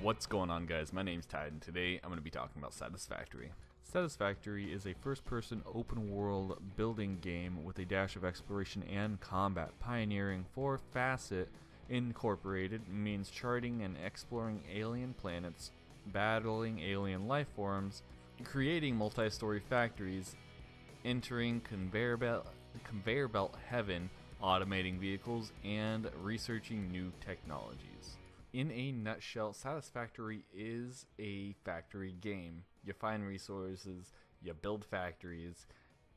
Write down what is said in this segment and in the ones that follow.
What's going on, guys? My name's Tide, and today I'm going to be talking about Satisfactory. Satisfactory is a first-person open-world building game with a dash of exploration and combat, pioneering 4-facet incorporated means charting and exploring alien planets, battling alien life forms, creating multi-story factories, entering conveyor belt heaven, automating vehicles, and researching new technologies. In a nutshell, Satisfactory is a factory game. You find resources, you build factories,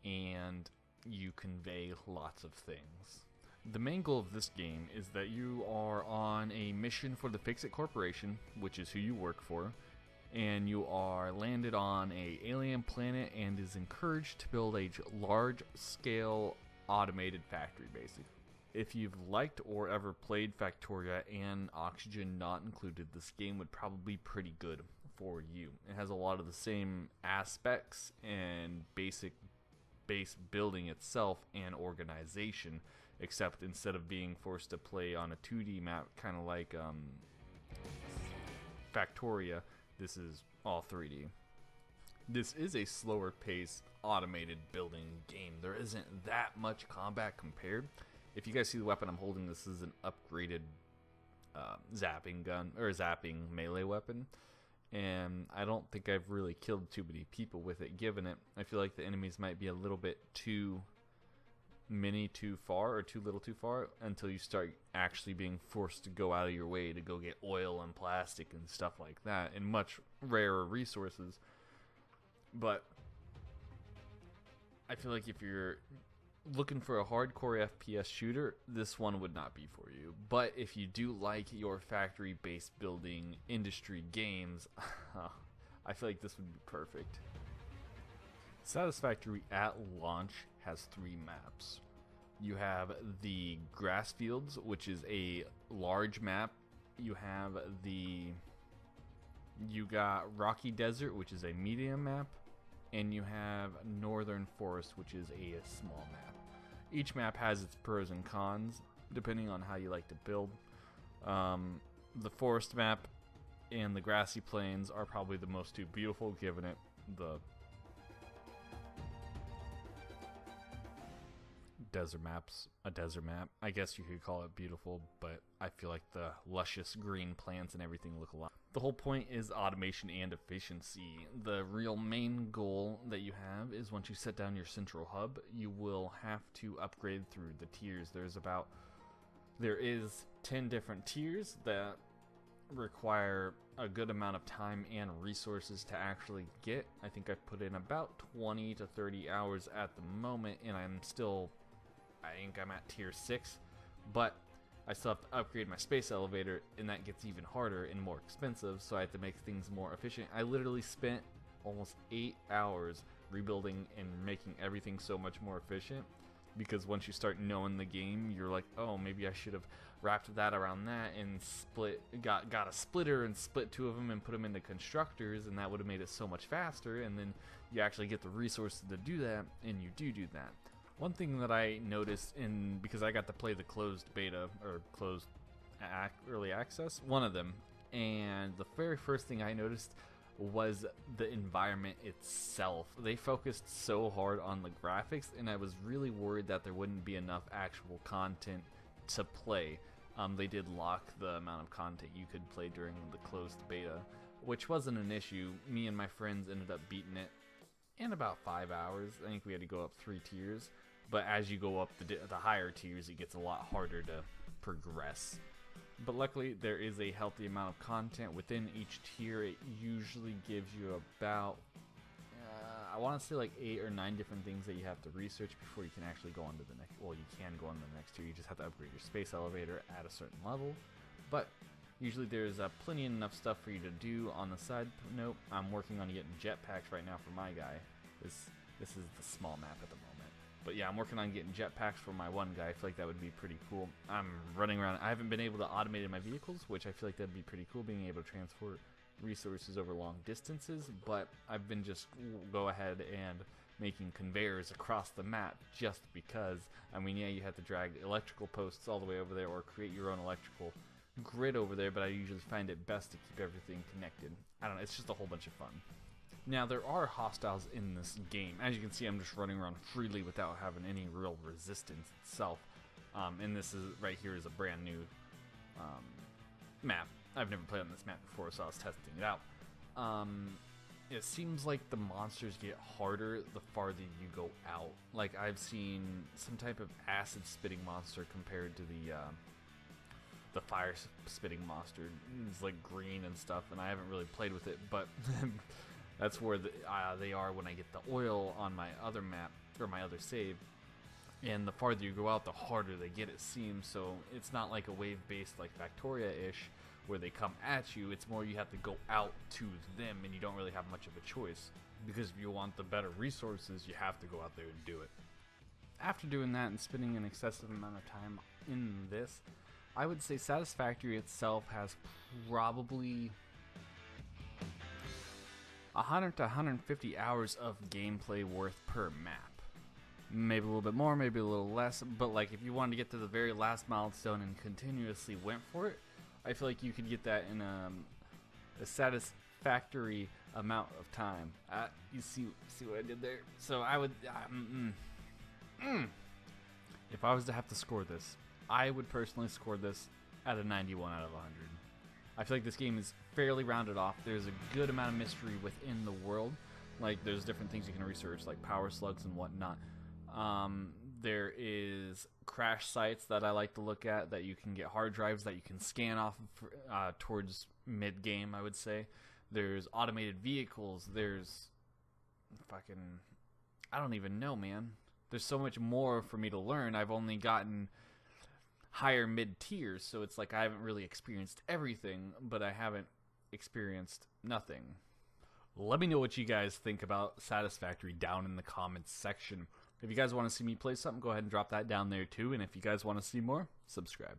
and you convey lots of things. The main goal of this game is that you are on a mission for the Fix-It Corporation, which is who you work for, and you are landed on a alien planet and is encouraged to build a large-scale automated factory, basically. If you've liked or ever played Factoria and Oxygen Not Included, this game would probably be pretty good for you. It has a lot of the same aspects and basic base building itself and organization, except instead of being forced to play on a 2D map, kind of like Factoria, this is all 3D. This is a slower paced automated building game. There isn't that much combat compared. If you guys see the weapon I'm holding, this is an upgraded zapping gun, or zapping melee weapon. And I don't think I've really killed too many people with it, given it. I feel like the enemies might be a little bit too many too far, or too little too far, until you start actually being forced to go out of your way to go get oil and plastic and stuff like that, and much rarer resources. But I feel like if you're looking for a hardcore FPS shooter, this one would not be for you. But if you do like your factory-based building industry games, I feel like this would be perfect. Satisfactory at launch has 3 maps. You have the grass fields, which is a large map. You got Rocky Desert, which is a medium map. And you have Northern Forest, which is a small map. Each map has its pros and cons, depending on how you like to build. The forest map and the grassy plains are probably the most two beautiful, given it the desert map's a desert map. I guess you could call it beautiful, but I feel like the luscious green plants and everything look a lot. The whole point is automation and efficiency. The real main goal that you have is once you set down your central hub, you will have to upgrade through the tiers. There is 10 different tiers that require a good amount of time and resources to actually get. I think I've put in about 20 to 30 hours at the moment, and I think I'm at tier 6, but I still have to upgrade my space elevator, and that gets even harder and more expensive, so I have to make things more efficient. I literally spent almost 8 hours rebuilding and making everything so much more efficient, because once you start knowing the game, you're like, oh, maybe I should have wrapped that around that and got a splitter and split 2 of them and put them into constructors, and that would have made it so much faster, and then you actually get the resources to do that, and you do that. One thing that I noticed, because I got to play the closed beta, or closed early access, one of them, and the very first thing I noticed was the environment itself. They focused so hard on the graphics, and I was really worried that there wouldn't be enough actual content to play. They did lock the amount of content you could play during the closed beta, which wasn't an issue. Me and my friends ended up beating it in about 5 hours. I think we had to go up 3 tiers, but as you go up the higher tiers, it gets a lot harder to progress. But luckily, there is a healthy amount of content within each tier. It usually gives you about, I want to say like 8 or 9 different things that you have to research before you can actually go on to the next, well, you can go on to the next tier. You just have to upgrade your space elevator at a certain level. But usually there's plenty enough stuff for you to do. On the side note, I'm working on getting jetpacks right now for my guy. This is the small map at the moment. But yeah, I'm working on getting jetpacks for my one guy. I feel like that would be pretty cool. I'm running around. I haven't been able to automate my vehicles, which I feel like that'd be pretty cool, being able to transport resources over long distances. But I've been just go ahead and making conveyors across the map just because. I mean, yeah, you have to drag electrical posts all the way over there or create your own electrical grid over there, but I usually find it best to keep everything connected. I don't know, it's just a whole bunch of fun. Now, there are hostiles in this game. As you can see, I'm just running around freely without having any real resistance itself. And this is right here is a brand new map. I've never played on this map before, so I was testing it out. It seems like the monsters get harder the farther you go out. Like, I've seen some type of acid spitting monster compared to the fire spitting monster. It's like green and stuff, and I haven't really played with it, but that's where they are when I get the oil on my other map, or my other save. And the farther you go out, the harder they get, it seems. So it's not like a wave-based like Factoria-ish, where they come at you. It's more you have to go out to them, and you don't really have much of a choice. Because if you want the better resources, you have to go out there and do it. After doing that and spending an excessive amount of time in this, I would say Satisfactory itself has probably 100 to 150 hours of gameplay worth per map. Maybe a little bit more, maybe a little less, but like if you wanted to get to the very last milestone and continuously went for it, I feel like you could get that in a satisfactory amount of time. You see what I did there? So I would, if I was to have to score this, I would personally score this at a 91 out of 100. I feel like this game is fairly rounded off. There's a good amount of mystery within the world. Like, there's different things you can research, like power slugs and whatnot. There is crash sites that I like to look at, that you can get hard drives that you can scan off of, towards mid-game, I would say. There's automated vehicles. There's fucking... I don't even know, man. There's so much more for me to learn. I've only gotten higher mid-tiers, so it's like I haven't really experienced everything, but I haven't experienced nothing. Let me know what you guys think about Satisfactory down in the comments section. If you guys want to see me play something, go ahead and drop that down there too. And if you guys want to see more, subscribe.